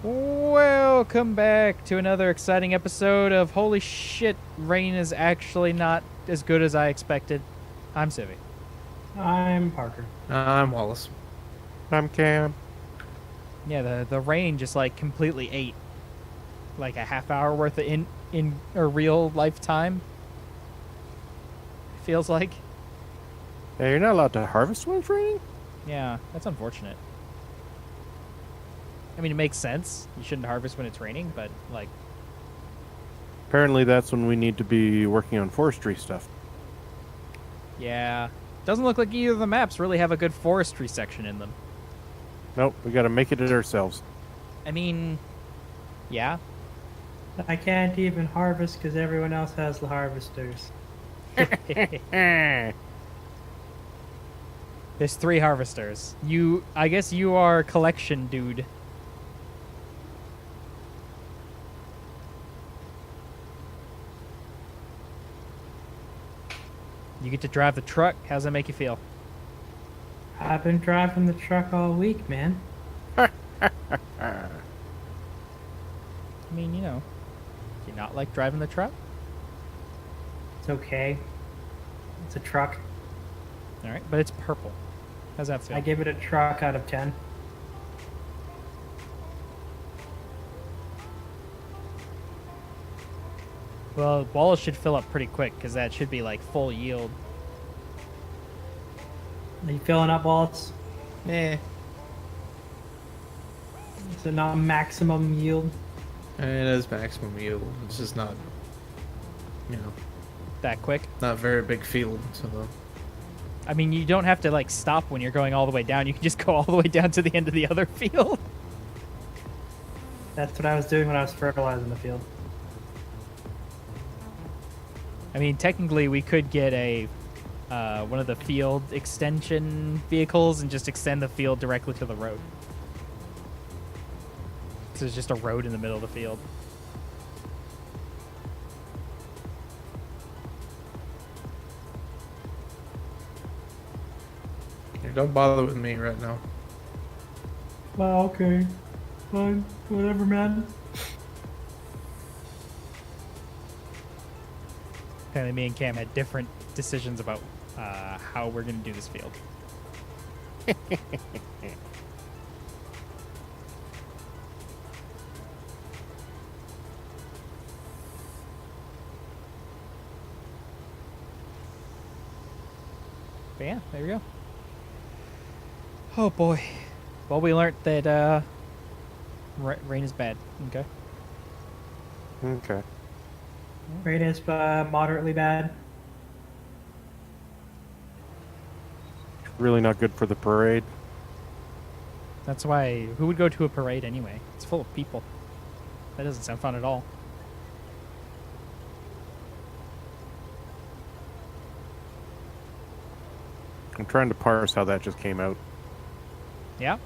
Welcome back to another exciting episode of Holy Shit, Rain is actually not as good as I expected. I'm Civvie. I'm Parker. I'm Wallace. I'm Cam. Yeah, the rain just like completely ate like a half hour worth of in a real lifetime. Feels like. Hey, you're not allowed to harvest when it's raining? Yeah, that's unfortunate. I mean, it makes sense. You shouldn't harvest when it's raining, but like, Apparently that's when we need to be working on forestry stuff. yeah. Doesn't look like either of the maps really have a good forestry section in them. Nope, we gotta make it ourselves. I mean, yeah. I can't even harvest because everyone else has the harvesters. There's 3 harvesters. I guess you are collection dude. You get to drive the truck. How's that make you feel? I've been driving the truck all week, man. I mean, you know, do you not like driving the truck? It's okay. It's a truck. All right, but it's purple. How's that feel? I give it a truck out of 10. Well, Wallace should fill up pretty quick because that should be like full yield. Are you filling up, Wallace? Eh, Is it not maximum yield? it is maximum yield. It's just not, That quick. not very big field. So I mean, you don't have to like stop when you're going all the way down. You can just go all the way down to the end of the other field. That's what I was doing when I was fertilizing the field. I mean, technically, we could get a one of the field extension vehicles and just extend the field directly to the road. So there's just a road in the middle of the field. don't bother with me right now. Well, okay. Fine. Whatever, man. Apparently, me and Cam had different decisions about how we're going to do this field. But yeah, there we go. Oh boy. Well, we learned that rain is bad. Okay. Okay. Rain is moderately bad. Really not good for the parade. That's why, who would go to a parade anyway? It's full of people. That doesn't sound fun at all. I'm trying to parse how that just came out. Yeah?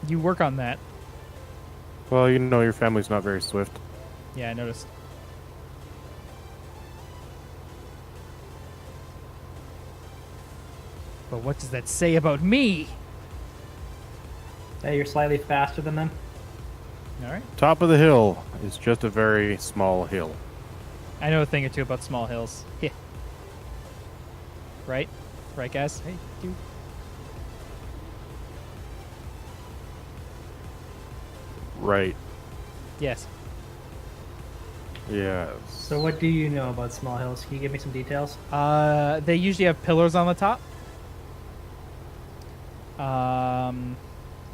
You work on that. Well, you know your family's not very swift. Yeah, I noticed. But what does that say about me? Hey, you're slightly faster than them. All right. Top of the hill is just a very small hill. I know a thing or two about small hills. Yeah. Right? Right, guys? Hey, dude. Right. Yes. Yes. So what do you know about small hills? Can you give me some details? They usually have pillars on the top.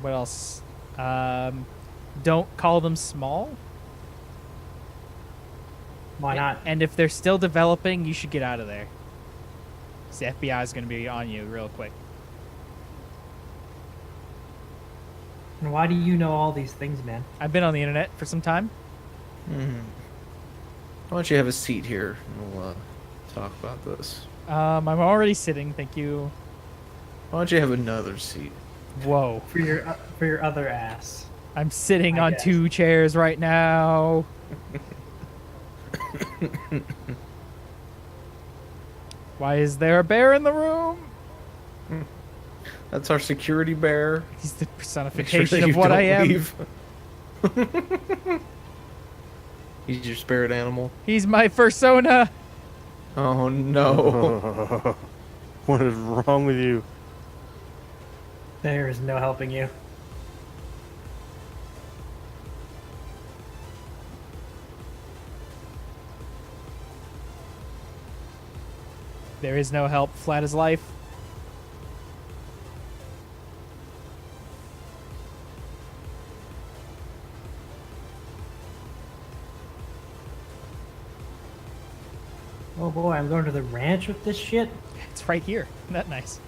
What else? Don't call them small. Why not? And if they're still developing, you should get out of there. 'Cause the FBI is going to be on you real quick. And why do you know all these things, man? I've been on the internet for some time. Why don't you have a seat here and we'll talk about this? I'm already sitting, thank you. Why don't you have another seat? Whoa. For your other ass. I'm sitting I on guess. 2 chairs right now. Why is there a bear in the room? That's our security bear. He's the Make sure personification that of you what don't I am. leave. He's your spirit animal. He's my persona. Oh no. What is wrong with you? There is no helping you. There is no help. Flat as life. Oh boy, I'm going to the ranch with this shit. It's right here. Isn't that nice?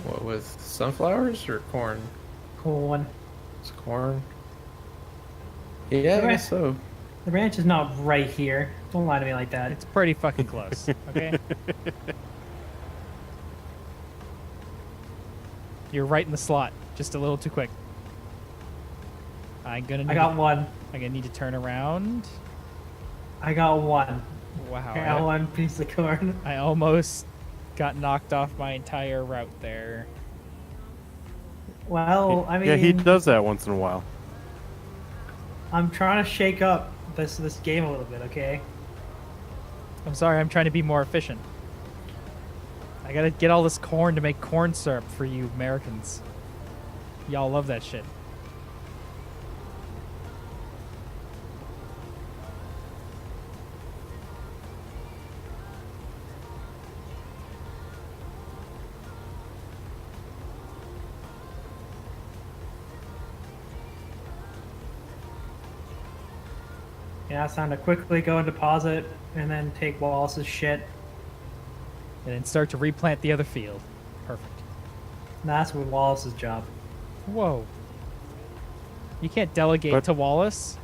What, with sunflowers or corn? Cool one. It's corn. Yeah, I Okay. guess so. The ranch is not right here. Don't lie to me like that. It's pretty fucking close. Okay. You're right in the slot. Just a little too quick. I'm gonna. I got one. I'm gonna need to turn around. I got one. Wow. I got one piece of corn. I almost got knocked off my entire route there. Well, I mean, Yeah, he does that once in a while. I'm trying to shake up this game a little bit, okay? I'm sorry. I'm trying to be more efficient. I gotta get all this corn to make corn syrup for you Americans. Y'all love that shit. Yeah, it's time to quickly go and deposit and then take Wallace's shit. And then start to replant the other field. Perfect. And that's with Wallace's job. Whoa. You can't delegate But- to Wallace.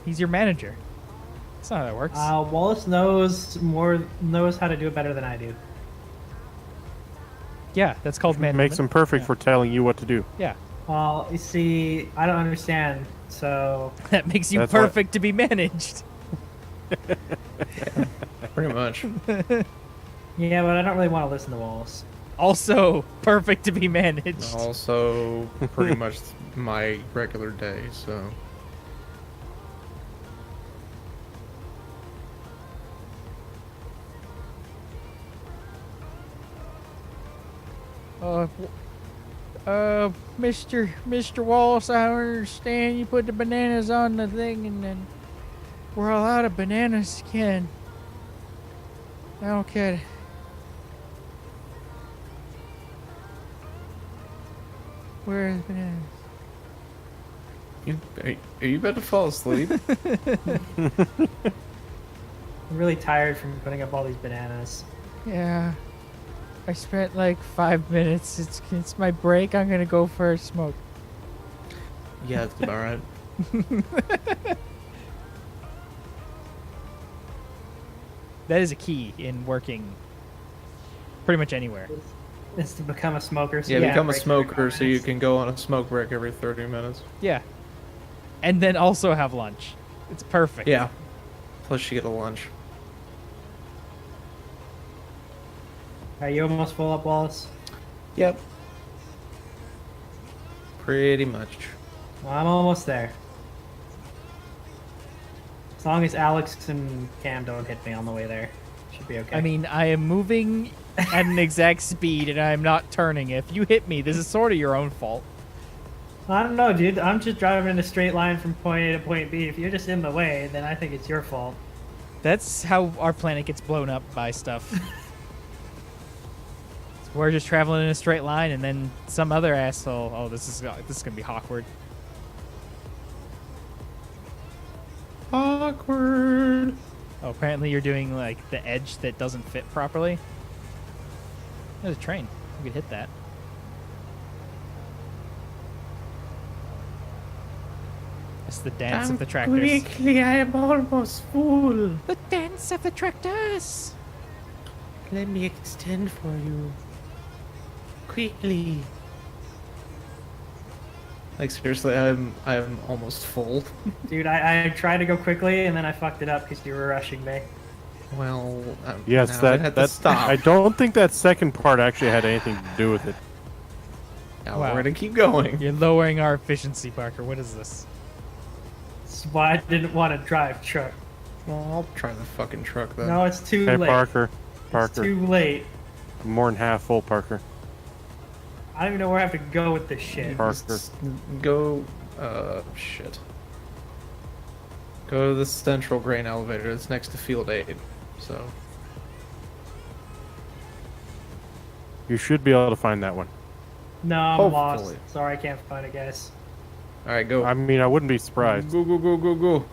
He's your manager. That's not how that works. Wallace knows how to do it better than I do. Yeah, that's called management. Makes him perfect Yeah. for telling you what to do. Yeah, Well, you see, I don't understand. So that makes you That's why- perfect to be managed. Pretty much. yeah, but I don't really want to listen to Wallace. Also, perfect to be managed. Also, pretty much my regular day, so. Mr. Wallace, I understand you put the bananas on the thing, and then we're all out of bananas again. I don't get it. Where are the bananas? Are you about to fall asleep? I'm really tired from putting up all these bananas. Yeah. I spent like 5 minutes. It's my break. I'm gonna go for a smoke. Yeah, that's about right. That is a key in working pretty much anywhere. It's to become a smoker. So Yeah, you become a break every smoker 5 so you minutes. can go on a smoke break every 30 minutes. Yeah. And then also have lunch. It's perfect. Yeah. Plus you get a lunch. Are you almost full up, Wallace? Yep. Pretty much. Well, I'm almost there. As long as Alex and Cam don't hit me on the way there, should be okay. I mean, I am moving at an exact speed and I'm not turning. If you hit me, this is sort of your own fault. I don't know, dude. I'm just driving in a straight line from point A to point B. If you're just in the way, then I think it's your fault. That's how our planet gets blown up by stuff. We're just traveling in a straight line, and then some other asshole. Oh, this is gonna be awkward. Awkward. Oh, apparently you're doing like the edge that doesn't fit properly. There's a train. You could hit that. It's the dance of the tractors. Quickly, I am almost full. The dance of the tractors. Let me extend for you. Quickly. Like seriously, I'm almost full. Dude, I tried to go quickly, and then I fucked it up because you were rushing me. Well, Yes, now it that had to that stop. I don't think that second part actually had anything to do with it. Now Wow. we're gonna keep going. You're lowering our efficiency, Parker. What is this? That's why I didn't want to drive truck. Well, I'll try the fucking truck then. No, it's too Hey, late. Parker. It's Parker. too late. I'm more than half full, Parker. I don't even know where I have to go with this shit. Parker. Just go. Shit. Go to the central grain elevator. It's next to Field 8. So. You should be able to find that one. No, I'm Hopefully. lost. Sorry, I can't find it, guys. All right, go. I mean, I wouldn't be surprised. Go, go, go, go, go.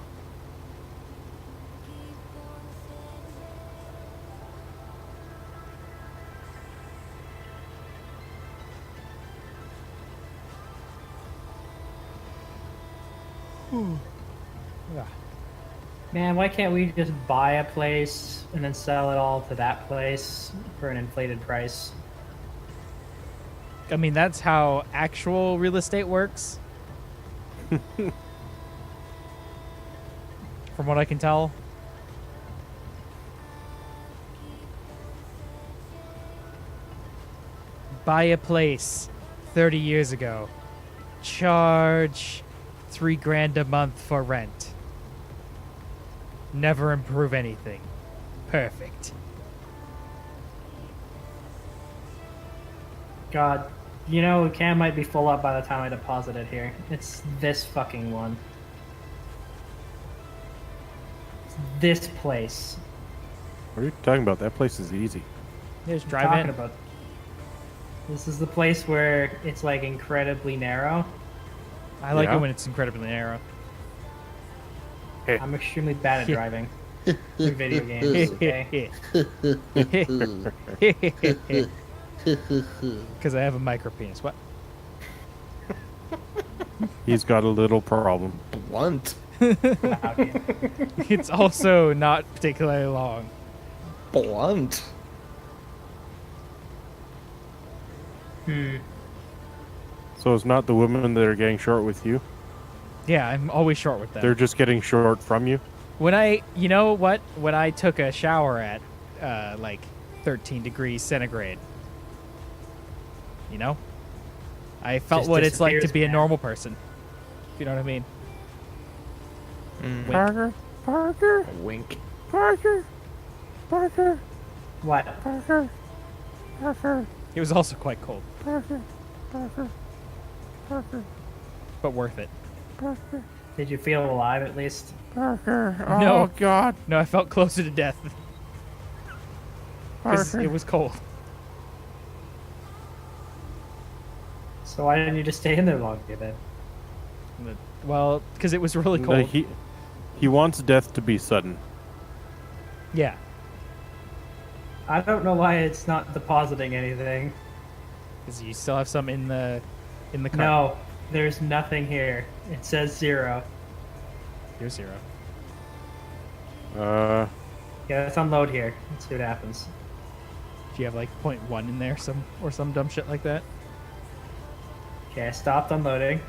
Man, why can't we just buy a place and then sell it all to that place for an inflated price? I mean, that's how actual real estate works. From what I can tell. Buy a place 30 years ago. Charge $3,000 a month for rent. Never improve anything. Perfect. God, you know, Cam might be full up by the time I deposit it here. It's this fucking one. It's this place. What are you talking about? That place is easy. Just I'm drive talking in. about. This is the place where it's like incredibly narrow. I like Yeah. it when it's incredibly narrow. I'm extremely bad at driving. In video games, okay? Because I have a micro penis. What? He's got a little problem. Blunt. Okay. It's also not particularly long. Blunt. So it's not the women that are getting short with you. Yeah, I'm always short with them. They're just getting short from you. When you know what? When I took a shower at like 13 degrees centigrade, you know, I felt Just what it's like to disappears, be a man. normal person. If you know what I mean? Mm. Wink. Parker, Parker, A wink. Parker, Parker, What? Parker, Parker, It was also quite cold, Parker, Parker, Parker, but worth it. Parker, Did you feel alive at least? Parker. Oh No. God, No, I felt closer to death because Parker. it was cold. So why didn't you just stay in there longer then? Well, because it was really No, cold. he wants death to be sudden. Yeah. I don't know why it's not depositing anything. Because you still have some in the car. No, there's nothing here. It says 0. You're 0. Yeah, let's unload here. Let's see what happens. Do you have like 0.1 in there, or some dumb shit like that? Okay, I stopped unloading.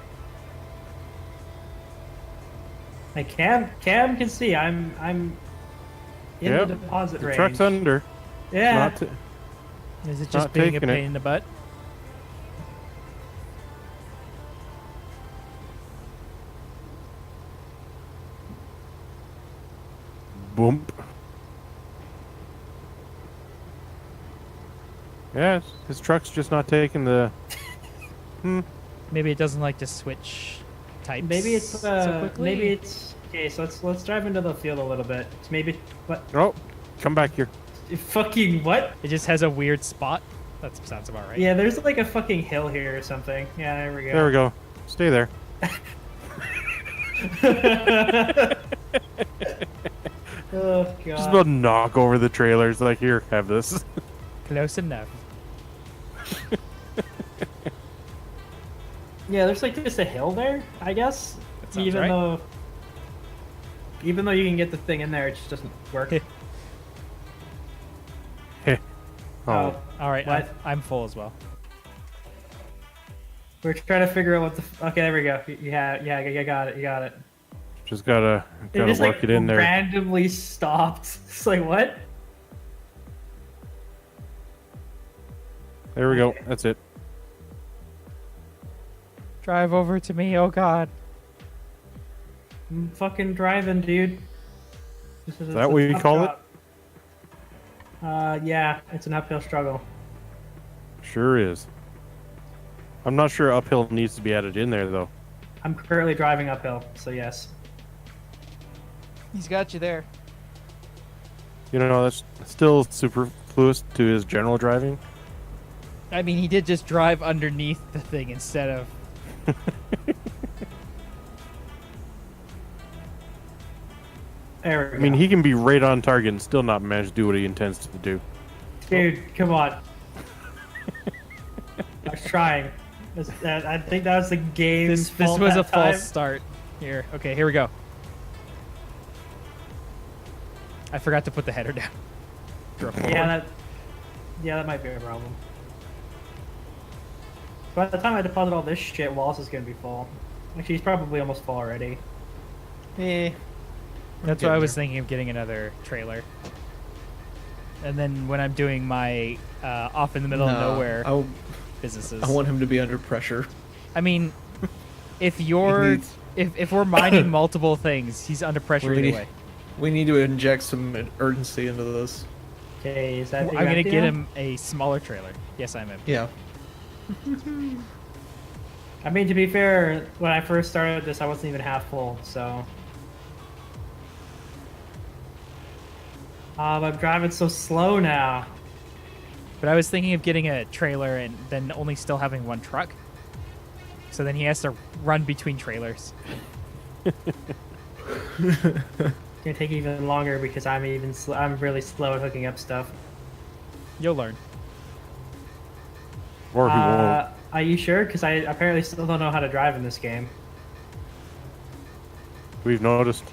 Like Cam can see I'm in Yep, the deposit the range. truck's under. Yeah. Not t- Is it just Not being a taking it. pain in the butt? Boom. Yes, his truck's just not taking the. Maybe it doesn't like to switch types. Maybe it's so quickly. maybe it's okay. So let's drive into the field a little bit. It's maybe what Oh, come back here. fucking what? It just has a weird spot. That sounds about right. Yeah, there's like a fucking hill here or something. Yeah, there we go. There we go. Stay there. Oh god. Just about to knock over the trailers. Like, here, have this. Close enough. Yeah, there's like just a hill there, I guess. That sounds Even right. though you can get the thing in there, it just doesn't work. Heh. Oh, All right, What? I'm full as well. we're trying to figure out what the. Okay, there we go. Yeah, you got it. You got it. Just gotta just work like it in there. randomly stopped. It's like what? There we go. That's it. Drive over to me, oh god. I'm fucking driving, dude. Is that what you call it? Yeah, it's an uphill struggle. Sure is. I'm not sure uphill needs to be added in there though. I'm currently driving uphill, so yes. He's got you there. You know, that's still superfluous to his general driving. I mean, he did just drive underneath the thing instead of... There we I mean, go. he can be right on target and still not manage to do what he intends to do. Dude, come on. I was trying. I think that was the game's This fault was that a false time. start. Here. Okay, here we go. I forgot to put the header down. Yeah, that might be a problem. By the time I deposit all this shit, Wallace is gonna be full. Actually, he's probably almost full already. That's why I was thinking of getting another trailer. And then when I'm doing my off in the middle of nowhere businesses. I want him to be under pressure. I mean, if you're if we're mining multiple things, he's under pressure either way. We need to inject some urgency into this. Okay, is that? I'm gonna get him a smaller trailer. Yes, I'm in. Yeah. I mean, to be fair, when I first started this, I wasn't even half full, so. I'm driving so slow now. But I was thinking of getting a trailer and then only still having one truck. So then he has to run between trailers. It's gonna take even longer because I'm really slow at hooking up stuff. You'll learn. Or he won't. Are you sure? Because I apparently still don't know how to drive in this game. We've noticed.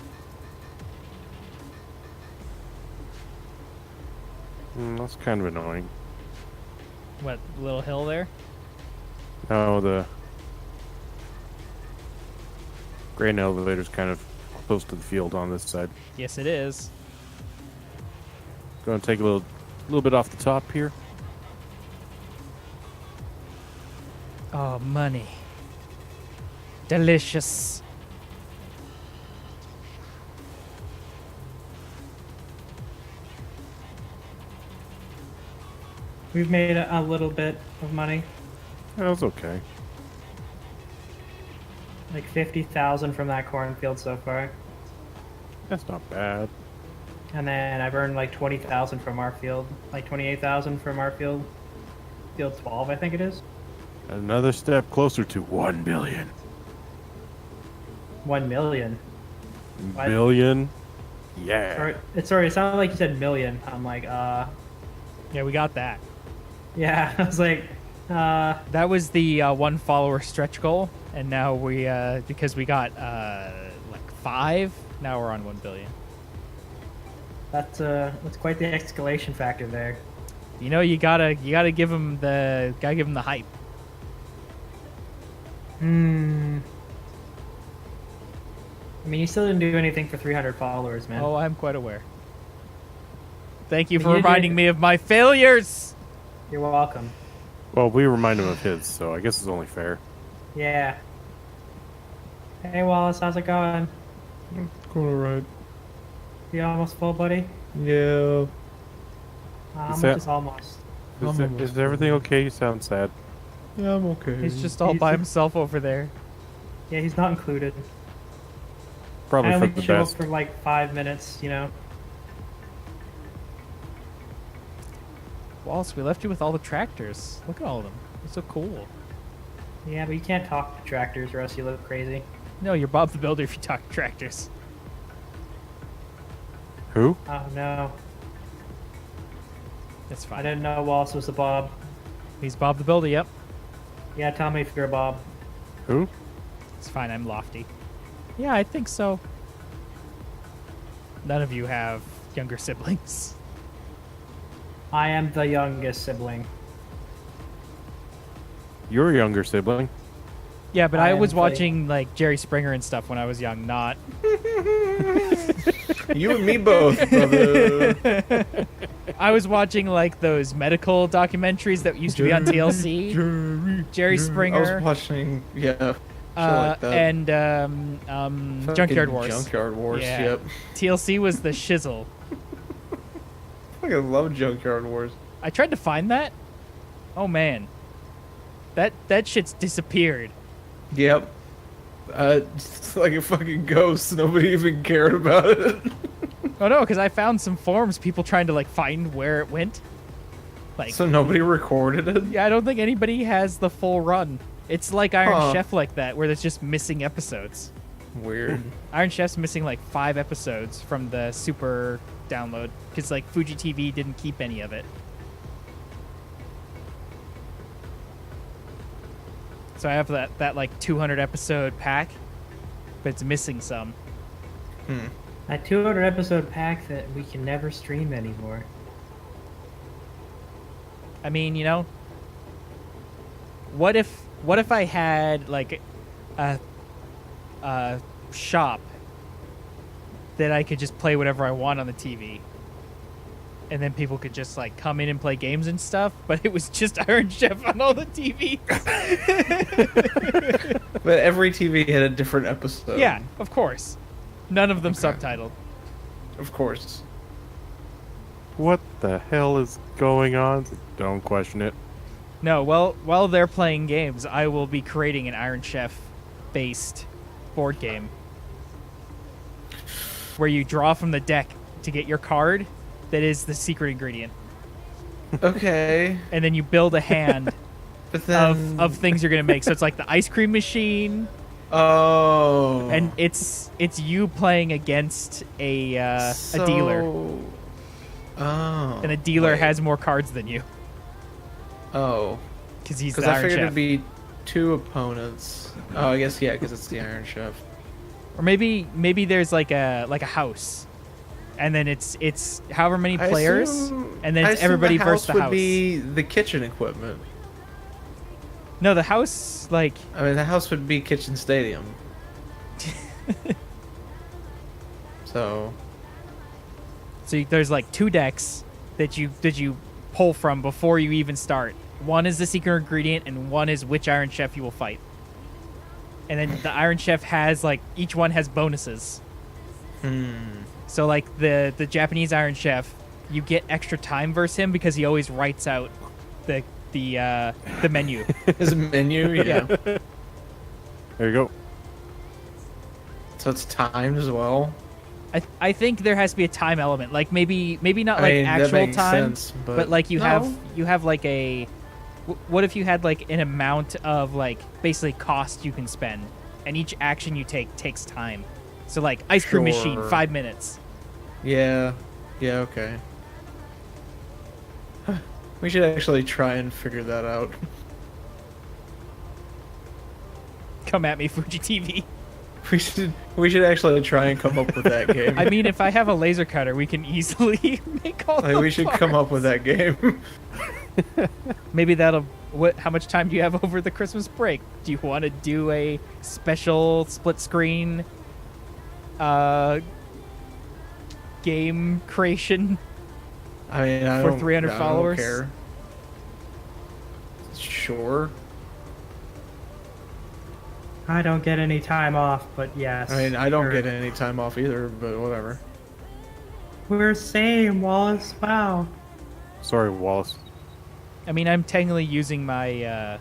That's kind of annoying. What, little hill there? No, the grain elevator's kind of close to the field on this side. Yes, it is. Going to take a little bit off the top here. Oh, money. Delicious. We've made a little bit of money, That was okay. like 50,000 from that cornfield so far, That's not bad. and then I've earned like 20,000 from our field, like 28,000 from our field, field 12, I think it is. Another step closer to 1 billion. 1 million. What? Billion? Yeah. Sorry, it sounded like you said million. I'm like, Yeah, we got that. yeah. I was like, That was the one follower stretch goal, and now we because we got like 5, now we're on 1 billion. that's quite the escalation factor there. You know, you gotta give him the hype. I mean, you still didn't do anything for 300 followers, man. Oh, I'm quite aware. Thank you But for you reminding did- me of my failures. You're welcome. Well, we remind him of his, so I guess it's only fair. Yeah. Hey, Wallace, how's it going? Going alright. You almost full, buddy? Yeah. How Is much that- is almost? Is everything okay? You sound sad. Yeah, I'm okay. He's just all by himself over there. Yeah, he's not included. Probably I for only the show up best. for like 5 minutes, you know? Wallace, we left you with all the tractors. Look at all of them. They're so cool. Yeah, but you can't talk to tractors or else you look crazy. No, you're Bob the Builder if you talk to tractors. Who? Oh, no. That's I fine. didn't know Wallace was a Bob. He's Bob the Builder, yep. Yeah, tell me if you're a Bob. Who? It's fine, I'm lofty. Yeah, I think so. None of you have younger siblings. I am the youngest sibling. Your younger sibling. Yeah, but I am was playing- watching like Jerry Springer and stuff when I was young, not. You and me both, brother. I was watching like those medical documentaries that used to be on TLC. Jerry I Springer. was watching, yeah. shit like that. And Fucking Junkyard Wars. Junkyard Wars, Yeah. yep. TLC was the shizzle. I fucking love Junkyard Wars. I tried to find that. Oh man, that shit's disappeared. Yep. It's like a fucking ghost. Nobody even cared about it. Oh no, because I found some forums, people trying to like find where it went. Like, So nobody recorded it? yeah, I don't think anybody has the full run. It's like Iron Huh. Chef like that, where there's just missing episodes. Weird. Iron Chef's missing like 5 episodes from the super download because like Fuji TV didn't keep any of it. So I have that like 200 episode pack, but it's missing some. That 200 episode pack that we can never stream anymore. I mean, you know, what if I had like a shop that I could just play whatever I want on the TV, and then people could just like come in and play games and stuff, but it was just Iron Chef on all the TVs. But every TV had a different episode. Yeah, of course. None of them Okay. subtitled. Of course. What the hell is going on? Don't question it. No, well, while they're playing games, I will be creating an Iron Chef based board game where you draw from the deck to get your card that is the secret ingredient, Okay. and then you build a hand But then... of things you're gonna make. So it's like the ice cream machine, Oh. and it's you playing against a dealer, Oh. and the dealer wait. has more cards than you Oh. because he's Because the I Iron figured Chef. it'd be 2 opponents. Oh, I guess, yeah, because it's the Iron Chef. Or maybe there's like a house, and then it's however many I players, assume- and then I it's assume everybody the versus house the would house. be the kitchen equipment. No, the house like I mean, the house would be Kitchen Stadium. So, there's like 2 decks that you pull from before you even start. One is the secret ingredient, and one is which Iron Chef you will fight. And then the Iron Chef has like each one has bonuses. So like the Japanese Iron Chef, you get extra time versus him because he always writes out the menu. his menu, yeah. There you go. So it's timed as well. I think there has to be a time element, like maybe not I like mean, that actual makes time, sense, but like you No. have like a. What if you had like an amount of like basically cost you can spend, and each action you take takes time. So like ice cream machine, Sure. 5 minutes. Yeah. Yeah, okay. We should actually try and figure that out. Come at me, Fuji TV. We should actually try and come up with that game. I mean, if I have a laser cutter, we can easily make all. Like, the we should come up parts. with that game. Maybe that'll. What? How much time do you have over the Christmas break? Do you want to do a special split screen game creation? I mean, For 300 followers? I don't care. Sure. I don't get any time off, but yes. I mean, I don't sure. get any time off either, but whatever. We're same, Wallace. Wow. Sorry, Wallace. I mean, I'm technically using my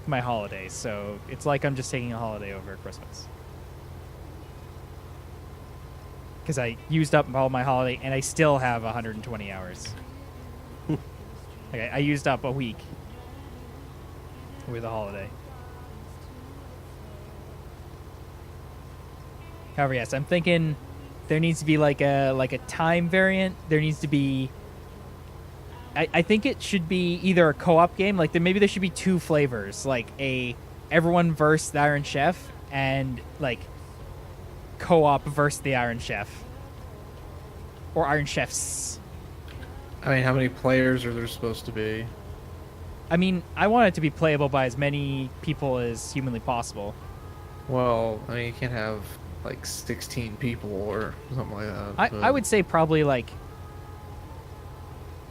my holidays, so it's like I'm just taking a holiday over Christmas. Because I used up all my holiday, and I still have 120 hours. I used up a week with a holiday. However, yes, I'm thinking there needs to be like a time variant. There needs to be. I think it should be either a co-op game, like maybe there should be 2 flavors, like a everyone versus the Iron Chef, and like co-op versus the Iron Chef, or Iron Chefs. I mean, how many players are there supposed to be? I mean, I want it to be playable by as many people as humanly possible. Well, I mean, you can't have like 16 people or something like that. I would say probably like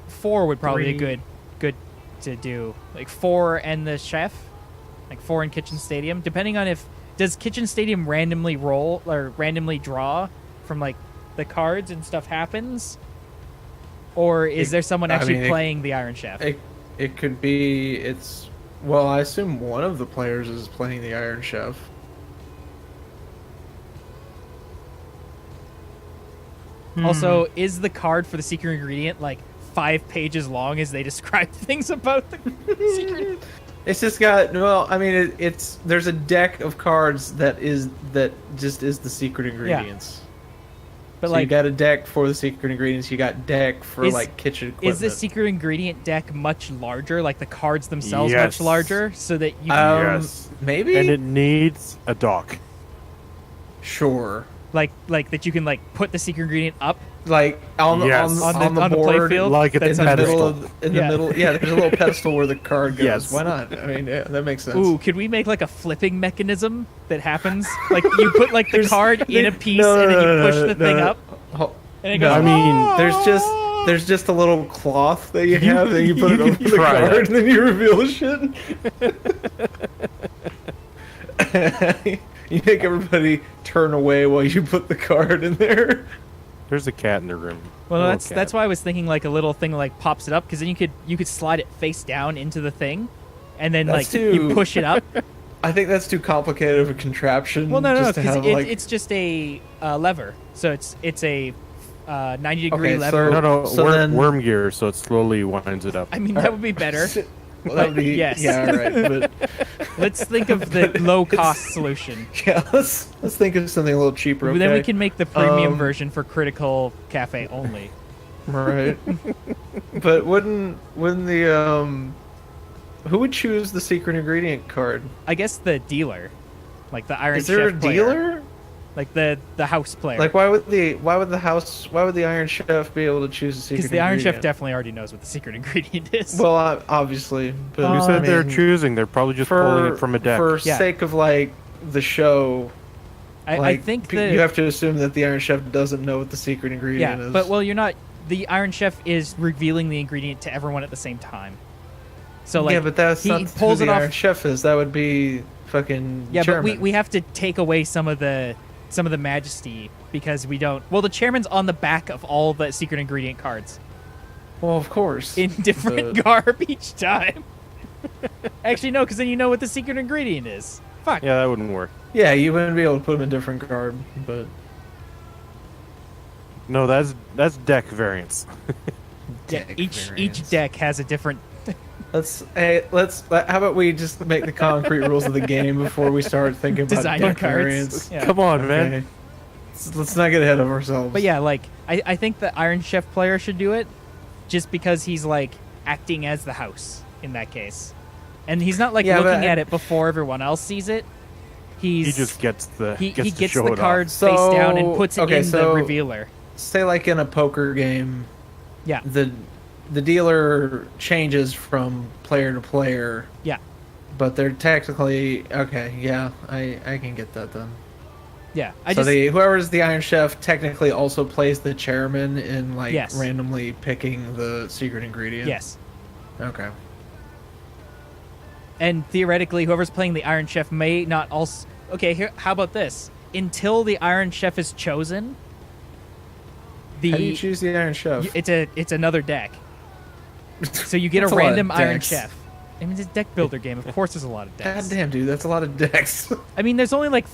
4 would probably be Three. good to do. Like 4 and the chef, like 4 in Kitchen Stadium. Depending on if does Kitchen Stadium randomly roll or randomly draw from like the cards and stuff happens, or is there someone actually playing the Iron Chef? It could be. Well, I assume one of the players is playing the Iron Chef. Also, is the card for the secret ingredient like 5 pages long as they describe things about the secret? It's just got I mean, there's a deck of cards that just is the secret ingredients. But so like, you got a deck for the secret ingredients. You got deck for like kitchen equipment. is the secret ingredient deck much larger? Like the cards themselves Yes. much larger, so that you can, Yes. Maybe. And it needs a dock. Sure. like that you can like put the secret ingredient up. Like on the Yes. on the on the board, playfield? Like at That's the in the middle pedestal. of in the Yeah. middle. Yeah, there's a little pedestal where the card goes. Yes. Why not? I mean, yeah, that makes sense. Ooh, could we make like a flipping mechanism that happens? Like you put like the card in a piece and then you push the thing up, and it goes. I mean, There's just a little cloth that you have, and you put it you over can the try card, that. and then you reveal the shit. You make everybody turn away while you put the card in there. There's a cat in the room. Well, Little that's cat. why I was thinking like a little thing like pops it up, because then you could slide it face down into the thing, and then That's like you too- push it up. I think that's too complicated of a contraption. Well, no, just to because have, like, it's just a lever, so it's a 90-degree Okay, lever. so- No, So worm, then- worm gear, so it slowly winds it up. I mean, that would be better. Well, that would be, Yes. yeah, right. But Let's think of the low-cost solution. yeah, let's think of something a little cheaper. Okay? Then we can make the premium Um, version for Critical Cafe only. Right. But wouldn't the who would choose the secret ingredient card? I guess the dealer, like the Iron Is there Chef a player. dealer? Like the house player. Like why would the Iron Chef be able to choose the secret Because the Iron Chef ingredient? definitely already knows what the secret ingredient is. Well, obviously, but You I said they're mean, choosing. They're probably just pulling it from a deck. For Yeah. sake of like the show, I like, think you have to assume that the Iron Chef doesn't know what the secret ingredient yeah, is. but well, you're not. The Iron Chef is revealing the ingredient to everyone at the same time. So like, yeah, but that's he not pulls who it the off. Iron Chef is. That would be fucking Yeah, chairman. but we have to take away some of the majesty because we don't. Well, the chairman's on the back of all the secret ingredient cards Well, of course. in different But- garb each time. Actually, no, because then you know what the secret ingredient is. Fuck. Yeah, that wouldn't work. Yeah, you wouldn't be able to put them in different garb, but No, that's deck variants. Yeah, Deck each variants. deck has a different. how about we just make the concrete rules of the game before we start thinking about Designing deck cards. variants? Yeah. Come on, man. Okay. Let's not get ahead of ourselves. But yeah, like I think the Iron Chef player should do it, just because he's like acting as the house in that case, and he's not like Yeah, but looking at it before everyone else sees it. He just gets the he gets to gets show the it cards So- face down and puts it okay, in the so- revealer. say like in a poker game, Yeah, the dealer changes from player to player, yeah, but they're technically okay. Yeah, I can get that then. yeah. Whoever's the Iron Chef technically also plays the chairman in like Yes. randomly picking the secret ingredient. yes. Okay. And theoretically, whoever's playing the Iron Chef may not also. Okay, here. How about this? Until the Iron Chef is chosen, How do you choose the Iron Chef? it's another deck. So you get That's a a lot of random Iron decks. Chef. I mean, it's a deck builder game. Of course, there's a lot of decks. God damn, dude, that's a lot of decks. I mean, there's only like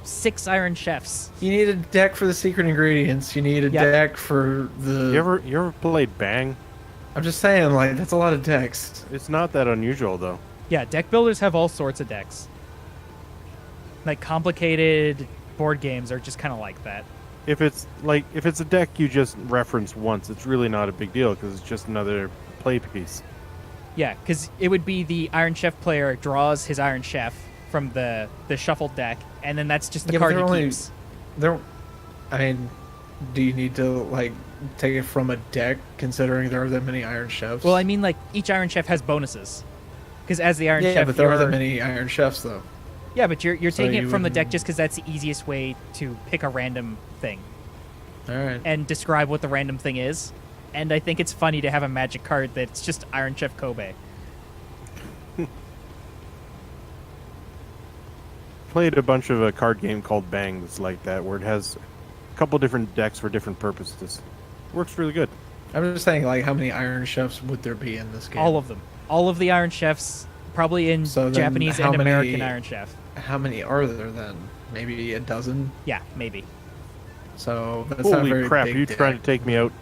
6 Iron Chefs. You need a deck for the secret ingredients. You need a Yeah. deck for the. You ever played Bang? I'm just saying, like that's a lot of decks. It's not that unusual though. Yeah, deck builders have all sorts of decks. Like complicated board games are just kind of like that. If it's a deck you just reference once, it's really not a big deal because it's just another play piece. Yeah, because it would be the Iron Chef player draws his Iron Chef from the shuffled deck, and then that's just the Yeah, but card he they're only- keeps. There, I mean, do you need to like take it from a deck considering there are that many Iron Chefs? Well, I mean, like each Iron Chef has bonuses. Because as the Iron Yeah, Chef, but there aren't that you're- many Iron Chefs though. Yeah, but you're So taking it you from the deck wouldn't- just because that's the easiest way to pick a random thing All right. and describe what the random thing is. And I think it's funny to have a Magic card that's just Iron Chef Kobe. Played a bunch of a card game called Bang that's like that, where it has a couple different decks for different purposes. Works really good. I'm just saying, like, how many Iron Chefs would there be in this game? All of them. All of the Iron Chefs, probably in So then Japanese how and many- American Iron Chef. How many are there then? Maybe a dozen. Yeah, maybe. So that's not a Holy very crap, big are you deck. trying to take me out?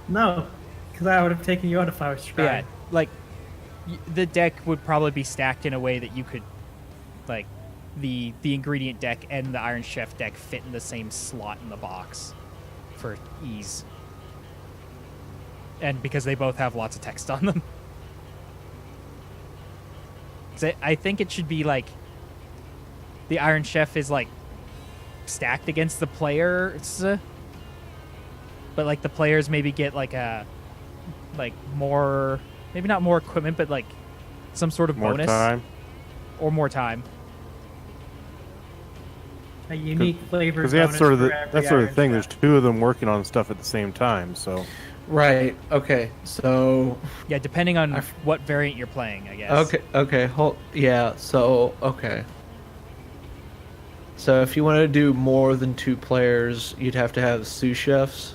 No, because I would have taken you out if I was But yeah, trying. like the deck would probably be stacked in a way that you could, like, the ingredient deck and the Iron Chef deck fit in the same slot in the box for ease. And because they both have lots of text on them. So I think it should be like the Iron Chef is like stacked against the players, but like the players maybe get like a more, maybe not more equipment, but like some sort of More bonus time. or more time. A unique flavor. Because that's sort of the bonus for that's every sort of Iron thing. Chef. There's two of them working on stuff at the same time, so Right. Okay. So. Yeah, depending on I- what variant you're playing, I guess. Okay. Okay. Hold. Yeah. So. Okay. So if you wanted to do more than 2 players, you'd have to have sous chefs.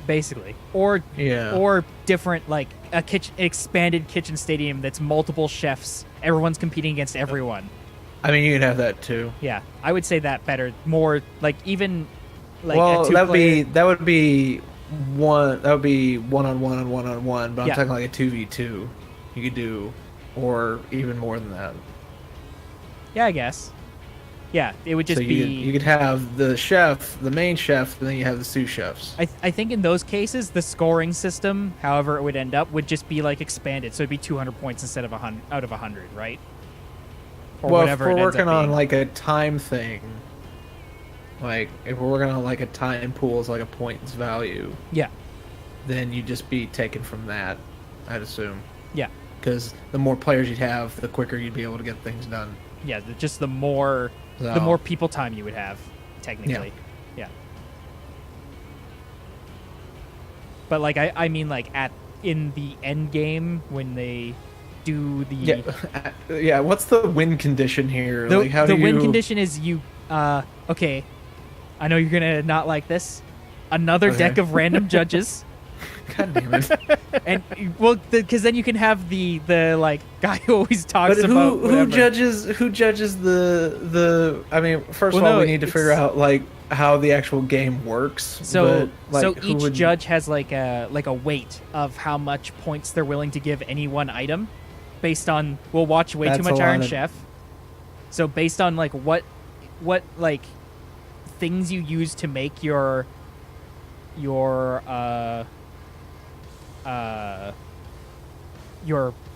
Basically, or Yeah. different, like a expanded kitchen stadium that's multiple chefs. Everyone's competing against everyone. I mean, you can have that too. Yeah, I would say that better. More like even like Well, a that would be two-player- that would be one. That would be 1-on-1 and 1-on-1. But I'm Yeah. talking like a 2v2. You could do, or even more than that. Yeah, I guess. Yeah, it would just so be. you could have the chef, the main chef, and then you have the sous chefs. I think in those cases, the scoring system, however it would end up, would just be like expanded. So it'd be 200 points instead of 100 out of 100, right? Or Well, if whatever we're it ends working up on being. like a time thing, like if we're working on like a time pool as like a points value, Yeah, then you'd just be taken from that, I'd assume. yeah, Because the more players you'd have, the quicker you'd be able to get things done. yeah. Just the more So- people time you would have, technically. Yeah. But like I mean like in the end game when they do the Yeah, yeah. What's the win condition here? the, like, how the do win you... condition is you okay. I know you're gonna not like this. Another Okay. deck of random judges. God damn it! And well, because then you can have the like guy who always talks But about who whatever. judges the? I mean, first Well, of all, no, we need to it's- figure out like how the actual game works. So but, so like, who each would- judge has like a weight of how much points they're willing to give any one item, based on we'll watch way too That's a much lot Iron of- Chef. So based on like what like things you use to make your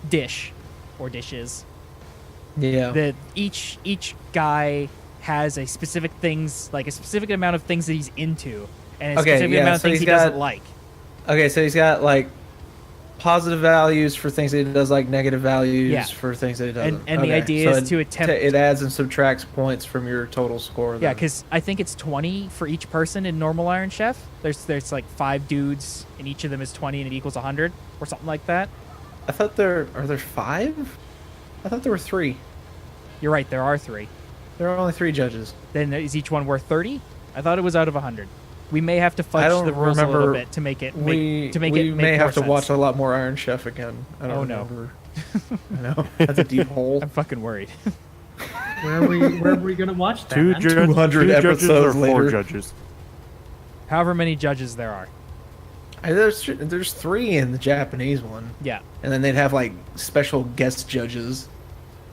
dish or dishes. Yeah. That each guy has a specific things, like a specific amount of things that he's into, and a Okay, specific yeah, amount of so things he's he doesn't got- like. Okay, so he's got like positive values for things that he does, like negative values Yeah. for things that he doesn't. And the Okay, idea so is to attempt- it adds and subtracts points from your total score. Yeah, then. because I think it's 20 for each person in normal Iron Chef. There's like 5 dudes, and each of them is 20, and it equals 100 or something like that. I thought are there 5? I thought there were 3. You're right, there are 3. There are only 3 judges. Then is each one worth 30? I thought it was out of 100. We may have to fudge I don't the rules a little remember- bit to make it We make we it may make have to more watch sense. a lot more Iron Chef again. I don't Oh, no. remember. I know that's a deep hole. I'm fucking worried. Where are we gonna watch that? two, man? 200 two judges or episodes 4 later. judges. However many judges there are. There's 3 in the Japanese one, Yeah. and then they'd have like special guest judges.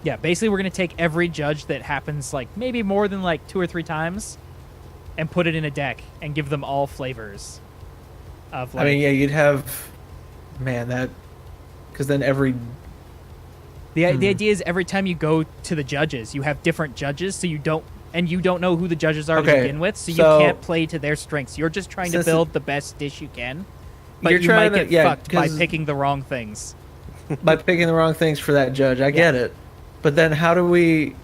Yeah, basically we're going to take every judge that happens like maybe more than like 2 or 3 times and put it in a deck and give them all flavors of like I mean, yeah, you'd have, man, that, because then every the idea is every time you go to the judges, you have different judges, so you don't know who the judges are to Okay, begin with, so you so- can't play to their strengths. You're just trying to Since build the best dish you can. But You're you trying might to- get yeah, fucked by 'cause- picking the wrong things. by picking the wrong things for that judge. I get it, but then how do we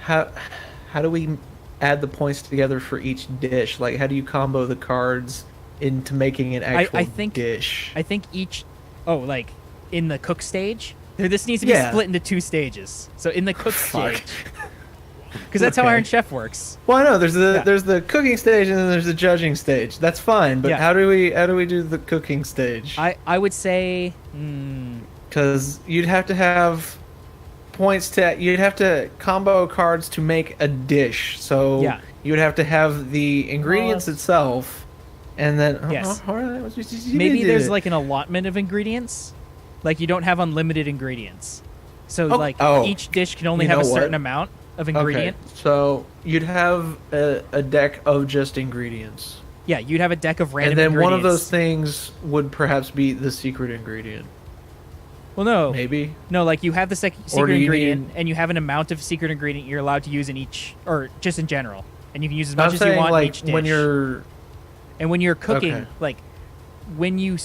add the points together for each dish? Like, how do you combo the cards into making an actual dish? I think each. Oh, like in the cook stage. This needs to be split into 2 stages. So in the cook stage, because that's how Iron Chef works. Well, I know there's the cooking stage and then there's the judging stage. That's fine, but how do we do the cooking stage? I would say because you'd have to have points you'd have to combo cards to make a dish. So you would have to have the ingredients itself, and then maybe there's like an allotment of ingredients. Like, you don't have unlimited ingredients. So, each dish can only have a certain amount of ingredient. Okay. So, you'd have a deck of just ingredients. Yeah, you'd have a deck of random ingredients. And then ingredients. one of those things would perhaps be the secret ingredient. Well, no. Maybe? No, like, you have the secret ingredient, and you have an amount of secret ingredient you're allowed to use in each, or just in general. And you can use as much as you want in each dish. When you're cooking, like, when you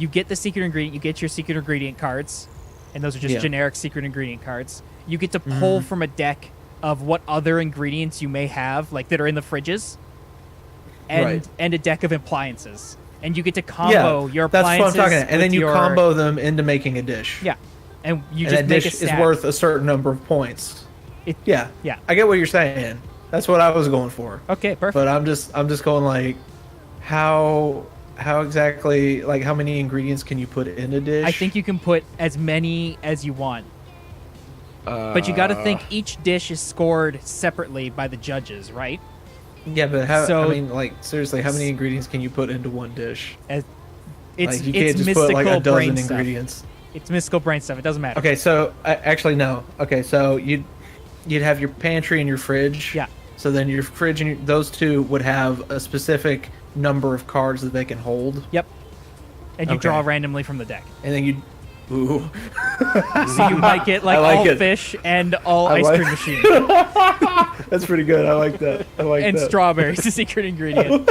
get the secret ingredient, you get your secret ingredient cards, and those are just generic secret ingredient cards. You get to pull from a deck of what other ingredients you may have, like that are in the fridges, and a deck of appliances. And you get to combo your appliances. That's what I'm talking about. And then you combo them into making a dish. Yeah. And you and just that make dish a stack. is worth a certain number of points. Yeah. I get what you're saying. That's what I was going for. Okay, perfect. But I'm just going like, how exactly, like, how many ingredients can you put in a dish? I think you can put as many as you want. But you got to think each dish is scored separately by the judges, right? Yeah, but seriously, how many ingredients can you put into one dish? It's you can't just put like a dozen ingredients. It's mystical brain stuff. It doesn't matter. Okay, so actually no. Okay, so you'd have your pantry and your fridge. Yeah. So then your fridge and those two would have a specific number of cards that they can hold. Yep. And you draw randomly from the deck. And then you... Ooh. So you might get all fish and all ice cream machine. That's pretty good. I like that. And strawberries, the secret ingredient.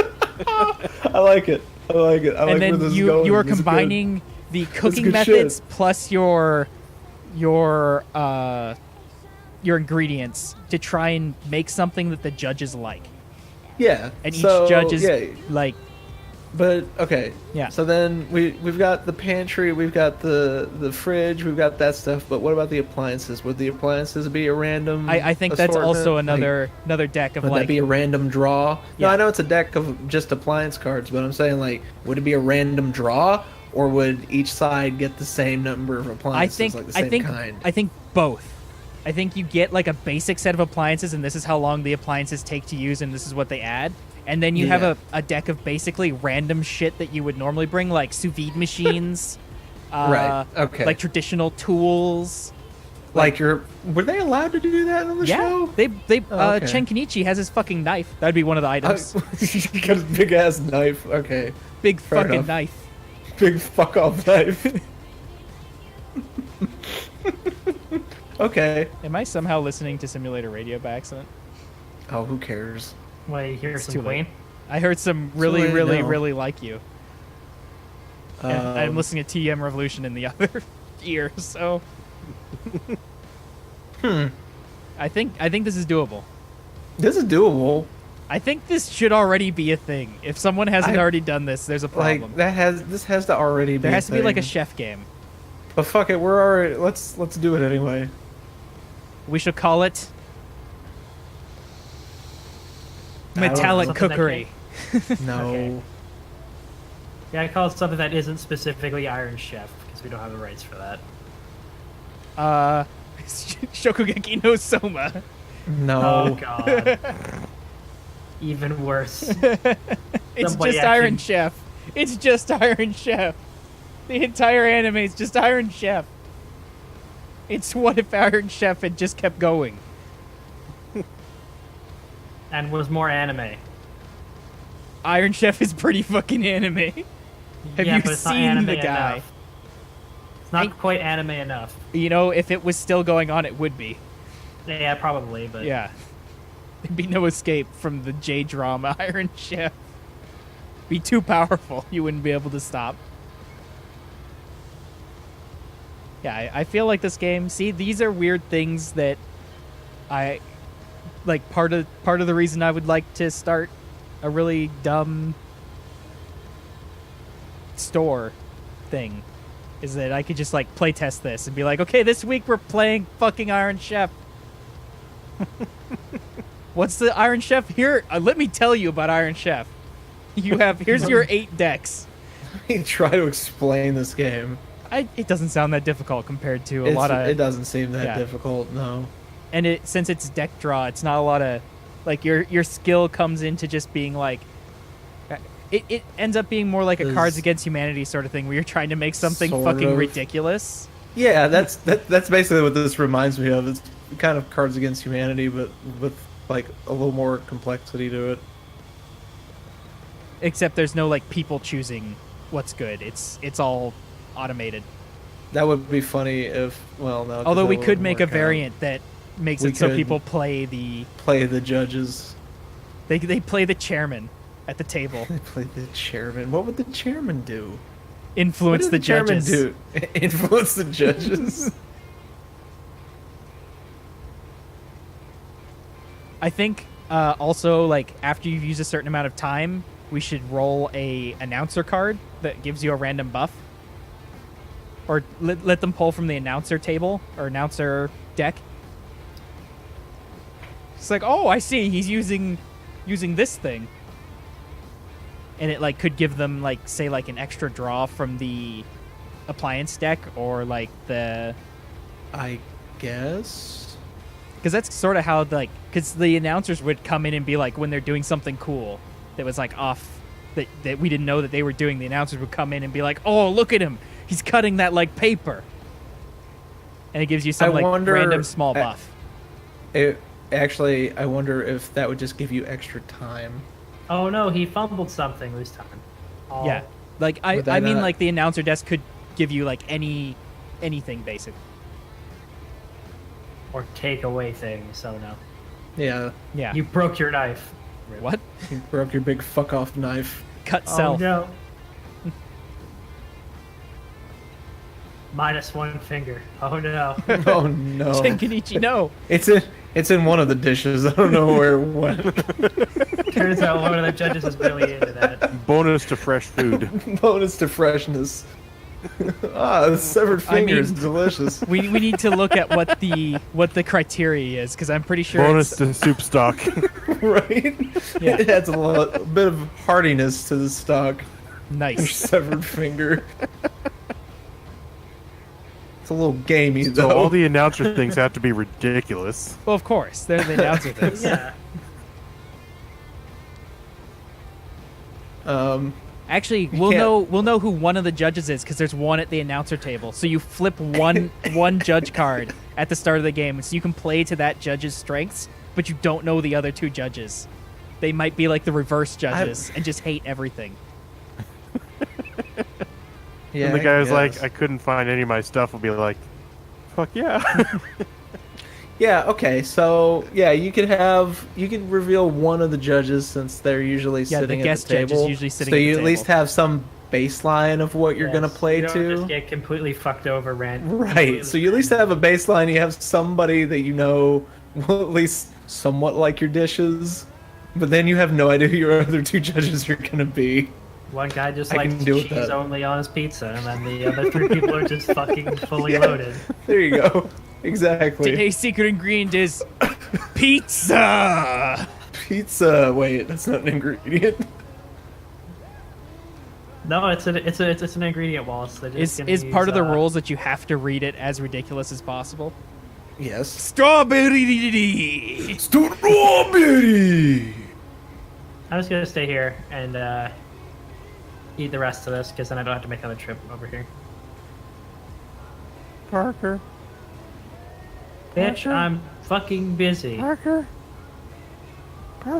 I like it. And then you are combining the cooking methods plus your ingredients to try and make something that the judges like. Yeah. And each judge is like... But, okay. Yeah. So then we've got the pantry, we've got the fridge, we've got that stuff, but what about the appliances? Would the appliances be a random I think that's also another deck of would that be a random draw? Yeah. No, I know it's a deck of just appliance cards, but I'm saying, like, would it be a random draw, or would each side get the same number of appliances, like the same kind? I think both. I think you get like a basic set of appliances, and this is how long the appliances take to use, and this is what they add. And then you have a deck of basically random shit that you would normally bring, like sous vide machines, right? Okay. Like traditional tools. Were they allowed to do that on the show? They Chen Kenichi has his fucking knife. That'd be one of the items. He got his big ass knife. Okay. Big Fair fucking enough. knife. Big fuck off knife. Okay. Am I somehow listening to Simulator Radio by accident? Oh, who cares? Wait, you hear some Queen? I heard some really like you. And I'm listening to TM Revolution in the other ear, so... I think this is doable. This is doable. I think this should already be a thing. If someone hasn't already done this, there's a problem. This has to already be There has to be like a thing. chef game. But fuck it, we're already... Let's do it anyway. We should call it... Metallic Cookery. No. Okay. Yeah, I call it something that isn't specifically Iron Chef, because we don't have the rights for that. Shokugeki no Soma. No. Oh, God. Even worse. It's Somebody just Iron Chef. It's just Iron Chef. The entire anime is just Iron Chef. It's what if Iron Chef had just kept going. And was more anime. Iron Chef is pretty fucking anime. Have you but it's not seen anime the guy? enough. It's not quite anime enough. You know, if it was still going on, it would be. Yeah, probably, but... Yeah. There'd be no escape from the J-drama Iron Chef. Be too powerful. You wouldn't be able to stop. Yeah, I feel like this game. See, these are weird things that I like. Part of the reason I would like to start a really dumb store thing is that I could just like play test this and be like, okay, this week we're playing fucking Iron Chef. What's the Iron Chef here? Let me tell you about Iron Chef. Here's your 8 decks. Let me try to explain this game. It doesn't sound that difficult compared to a lot of. It doesn't seem that yeah. difficult, no. And since it's deck draw, it's not a lot of like your skill comes into just being like. It ends up being more like a Cards Against Humanity sort of thing, where you're trying to make something fucking ridiculous. Yeah, that's basically what this reminds me of. It's kind of Cards Against Humanity, but with like a little more complexity to it. Except there's no like people choosing what's good. It's all automated. That would be funny if no. Although we could make a variant that makes it so people play the judges. They play the chairman at the table. They play the chairman. What would the chairman do? Influence the judges. Do? Influence the judges. I think also like after you've used a certain amount of time, we should roll a announcer card that gives you a random buff. Or let them pull from the announcer table or announcer deck. It's like, oh, I see, he's using this thing. And it like could give them like say like an extra draw from the appliance deck or like the I guess because that's sort of how like because the announcers would come in and be like when they're doing something cool that was like off that we didn't know that they were doing, the announcers would come in and be like, oh, look at him, he's cutting that like paper, and it gives you some random small buff. I wonder if that would just give you extra time. Oh no, he fumbled something this time. Oh. Yeah, like I mean like the announcer desk could give you like anything basic. Or take away things, so no. Yeah. Yeah. You broke your knife. What? You broke your big fuck off knife. Cut self. Oh no. -1 finger. Oh no. Oh no. Tenkenichi, no. It's in one of the dishes. I don't know where it went. Turns out one of the judges is really into that. Bonus to fresh food. Bonus to freshness. The severed finger is delicious. We need to look at what the criteria is because I'm pretty sure bonus to soup stock. Right? Yeah. It adds a bit of hardiness to the stock. Your nice. severed finger. It's a little gamey, So though. all the announcer things have to be ridiculous. Well, of course, they're the announcer things. Yeah. Actually, we'll know who one of the judges is because there's one at the announcer table. So you flip one judge card at the start of the game, so you can play to that judge's strengths, but you don't know the other 2 judges. They might be like the reverse judges and just hate everything. Yeah, And the guy was like, I couldn't find any of my stuff. Will be like, fuck yeah. Yeah, okay, so yeah, you could reveal one of the judges since they're usually sitting the guest at the table. judge is usually sitting so at the you at table. least have some baseline of what you're gonna play you don't to. just get completely fucked over random. Right. So you at least have a baseline. You have somebody that you know will at least somewhat like your dishes, but then you have no idea who your other 2 judges are gonna be. One guy just I likes can deal with cheese that. only on his pizza, and then the other 3 people are just fucking fully Yeah. loaded. There you go. Exactly. Today's secret ingredient is pizza. Pizza. Wait, that's not an ingredient. No, it's an ingredient, Wallace. They're just Is gonna part use, of the rules that you have to read it as ridiculous as possible? Yes. Strawberry. Strawberry. I'm just gonna stay here and eat the rest of this, because then I don't have to make another trip over here. Parker. Bitch, I'm fucking busy. Parker.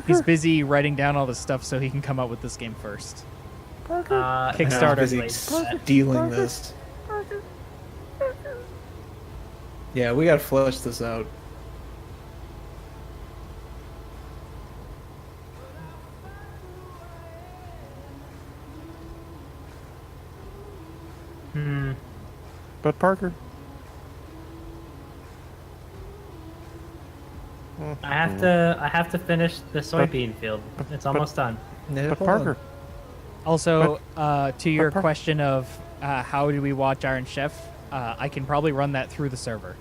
He's busy writing down all this stuff so he can come up with this game first. Kickstarter. Busy late. stealing this. Yeah, we gotta flush this out. Hmm. But Parker. I have to finish the soybean field. It's almost done. Yeah, But hold on. Parker, Also, to your question of how do we watch Iron Chef, I can probably run that through the server,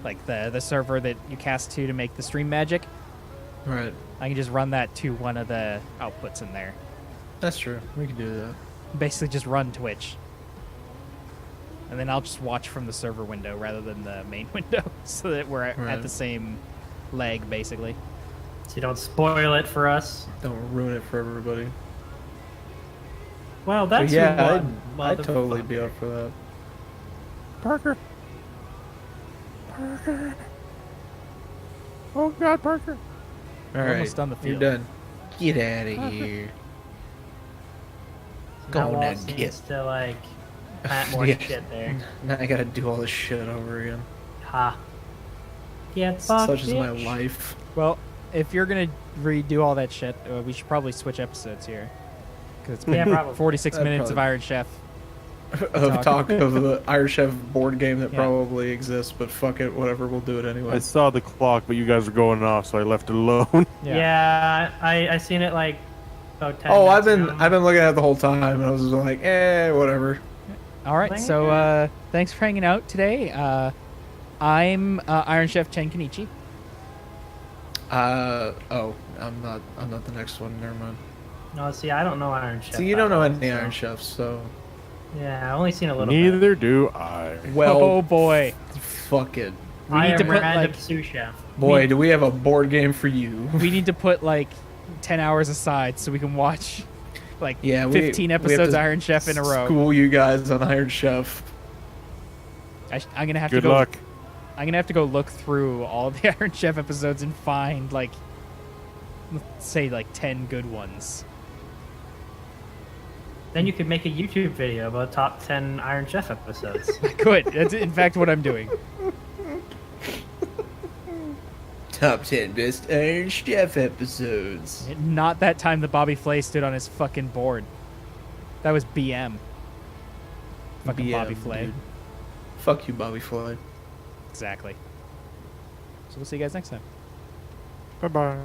like the server that you cast to make the stream magic. Right. I can just run that to one of the outputs in there. That's true. We can do that. Basically, just run Twitch, and then I'll just watch from the server window rather than the main window, so that we're Right. at the same leg, basically. So you don't spoil it for us. Don't ruin it for everybody. Well, But that's yeah, one I'd totally be motherfucker. up for that. Parker, Parker. Oh God, Parker. All We're right, almost done the you're field. done. Get out of here. Now Gonna Wallace get- needs to like plant more Yeah. shit there. Now I gotta do all this shit over again. Ha. Get fucked, Such is my bitch. life. Well, if you're gonna redo all that shit, we should probably switch episodes here, because it's been Yeah, probably. 46 That'd minutes of probably- Iron Chef. Of talk of the Irish Chef board game that Yeah. probably exists, but fuck it, whatever, we'll do it anyway. I saw the clock, but you guys were going off, so I left it alone. Yeah, I seen it like about 10 Oh, minutes ago. I've been looking at it the whole time, and I was just like, whatever. All right, so thanks for hanging out today. I'm Iron Chef Chen Kenichi. I'm not the next one. Never mind. No, see, I don't know Iron Chef. So you that don't know well, any so- Iron Chefs, so Yeah, I only seen a little bit. Neither do I. well, Oh boy, fuck it, we I need to am put random like sous chef. boy. Do we have a board game for you? we need to put like 10 hours aside so we can watch like Yeah, 15 we have episodes to of Iron Chef in a row. School you guys on Iron Chef. I'm gonna have Good to go. luck. I'm gonna have to go look through all the Iron Chef episodes and find like, let's say like 10 good ones. Then you could make a YouTube video about top 10 Iron Chef episodes. Good. That's in fact what I'm doing. Top 10 best Iron Chef episodes. Not that time that Bobby Flay stood on his fucking board. That was BM. Fucking Bobby BM, Flay. dude. Fuck you, Bobby Flay. Exactly. So we'll see you guys next time. Bye bye.